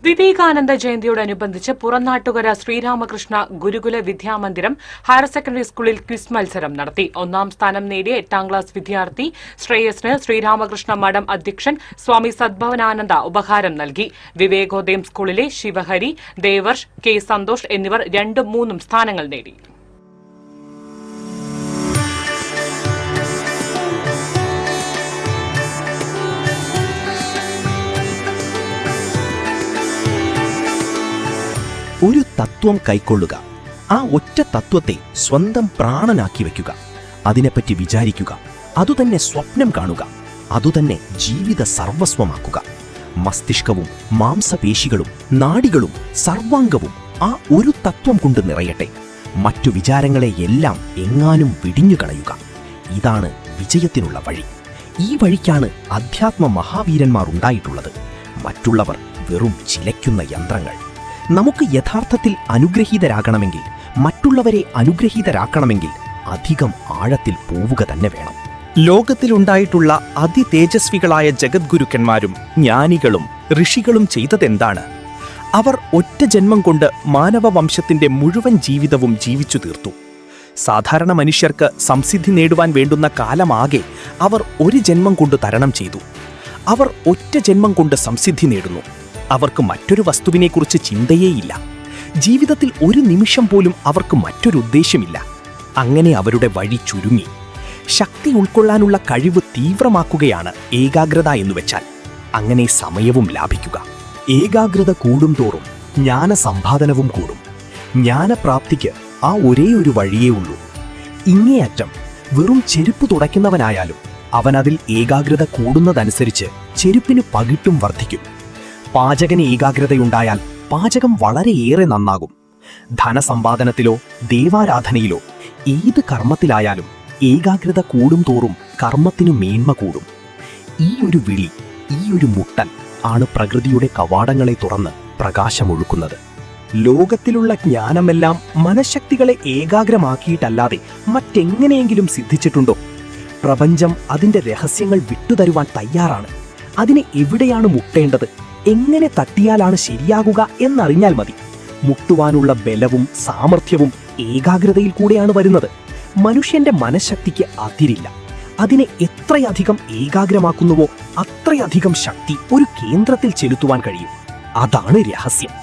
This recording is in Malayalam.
വിവേകാനന്ദ ജയന്തിയോടനുബന്ധിച്ച് പുറനാട്ടുകര ശ്രീരാമകൃഷ്ണ ഗുരുകുല വിദ്യാമന്ദിരം ഹയർ സെക്കൻഡറി സ്കൂളിൽ ക്വിസ് മത്സരം നടത്തി. 1ാം സ്ഥാനം നേടിയ 8ാം ക്ലാസ് വിദ്യാർത്ഥി ശ്രേയസിന് ശ്രീരാമകൃഷ്ണ മഠം അധ്യക്ഷൻ സ്വാമി സദ്ഭവനാനന്ദ ഉപഹാരം നൽകി. വിവേകോദയം സ്കൂളിലെ ശിവഹരി, ദേവർഷ്, കെ സന്തോഷ് എന്നിവർ 2ഉം 3ഉം സ്ഥാനങ്ങൾ നേടി. ഒരു തത്വം കൈക്കൊള്ളുക, ആ ഒറ്റ തത്വത്തെ സ്വന്തം പ്രാണനാക്കി വയ്ക്കുക, അതിനെപ്പറ്റി വിചാരിക്കുക, അതുതന്നെ സ്വപ്നം കാണുക, അതുതന്നെ ജീവിത സർവസ്വമാക്കുക. മസ്തിഷ്കവും മാംസപേശികളും നാഡികളും സർവാംഗവും ആ ഒരു തത്വം കൊണ്ട് നിറയട്ടെ. മറ്റു വിചാരങ്ങളെയെല്ലാം എങ്ങാനും വിടിഞ്ഞുകളയുക. ഇതാണ് വിജയത്തിനുള്ള വഴി. ഈ വഴിക്കാണ് അധ്യാത്മ മഹാവീരന്മാർ ഉണ്ടായിട്ടുള്ളത്. മറ്റുള്ളവർ വെറും ചിലയ്ക്കുന്ന യന്ത്രങ്ങൾ. നമുക്ക് യഥാർത്ഥത്തിൽ അനുഗ്രഹീതരാകണമെങ്കിൽ, മറ്റുള്ളവരെ അനുഗ്രഹീതരാക്കണമെങ്കിൽ അധികം ആഴത്തിൽ പോവുക തന്നെ വേണം. ലോകത്തിലുണ്ടായിട്ടുള്ള അതിതേജസ്വികളായ ജഗദ്ഗുരുക്കന്മാരും ജ്ഞാനികളും ഋഷികളും ചെയ്തതെന്താണ്? അവർ ഒറ്റ ജന്മം കൊണ്ട് മാനവവംശത്തിന്റെ മുഴുവൻ ജീവിതവും ജീവിച്ചു തീർത്തു. സാധാരണ മനുഷ്യർക്ക് സംസിദ്ധി നേടുവാൻ വേണ്ടുന്ന കാലമാകെ അവർ ഒരു ജന്മം കൊണ്ട് തരണം ചെയ്തു. അവർ ഒറ്റ ജന്മം കൊണ്ട് സംസിദ്ധി നേടുന്നു. അവർക്ക് മറ്റൊരു വസ്തുവിനെക്കുറിച്ച് ചിന്തയേയില്ല. ജീവിതത്തിൽ ഒരു നിമിഷം പോലും അവർക്ക് മറ്റൊരു ഉദ്ദേശ്യമില്ല. അങ്ങനെ അവരുടെ വഴി ചുരുങ്ങി. ശക്തി ഉൾക്കൊള്ളാനുള്ള കഴിവ് തീവ്രമാക്കുകയാണ് ഏകാഗ്രത എന്നുവെച്ചാൽ. അങ്ങനെ സമയവും ലാഭിക്കുക. ഏകാഗ്രത കൂടുംതോറും ജ്ഞാനസമ്പാദനവും കൂടും. ജ്ഞാനപ്രാപ്തിക്ക് ആ ഒരേ ഒരു വഴിയേ ഉള്ളൂ. ഇങ്ങേയറ്റം വെറും ചെരുപ്പ് തുടയ്ക്കുന്നവനായാലും അവനതിൽ ഏകാഗ്രത കൂടുന്നതനുസരിച്ച് ചെരുപ്പിന് പകിട്ടും വർദ്ധിക്കും. പാചകന് ഏകാഗ്രതയുണ്ടായാൽ പാചകം വളരെയേറെ നന്നാകും. ധനസമ്പാദനത്തിലോ ദേവാരാധനയിലോ ഏത് കർമ്മത്തിലായാലും ഏകാഗ്രത കൂടുംതോറും കർമ്മത്തിനു മേന്മ കൂടും. ഈ ഒരു വിളി, ഈ ഒരു മുട്ടൽ ആണ് പ്രകൃതിയുടെ കവാടങ്ങളെ തുറന്ന് പ്രകാശമൊഴുക്കുന്നത്. ലോകത്തിലുള്ള ജ്ഞാനമെല്ലാം മനഃശക്തികളെ ഏകാഗ്രമാക്കിയിട്ടല്ലാതെ മറ്റെങ്ങനെയെങ്കിലും സിദ്ധിച്ചിട്ടുണ്ടോ? പ്രപഞ്ചം അതിൻ്റെ രഹസ്യങ്ങൾ വിട്ടുതരുവാൻ തയ്യാറാണ്. അതിനെ എവിടെയാണ് മുട്ടേണ്ടത്, എങ്ങനെ തട്ടിയാലാണ് ശരിയാകുക എന്നറിഞ്ഞാൽ മതി. മുട്ടുവാനുള്ള ബലവും സാമർഥ്യവും ഏകാഗ്രതയിൽ കൂടെയാണ് വരുന്നത്. മനുഷ്യന്റെ മനഃശക്തിക്ക് അതിരില്ല. അതിനെ എത്രയധികം ഏകാഗ്രമാക്കുന്നുവോ അത്രയധികം ശക്തി ഒരു കേന്ദ്രത്തിൽ ചെലുത്തുവാൻ കഴിയും. അതാണ് രഹസ്യം.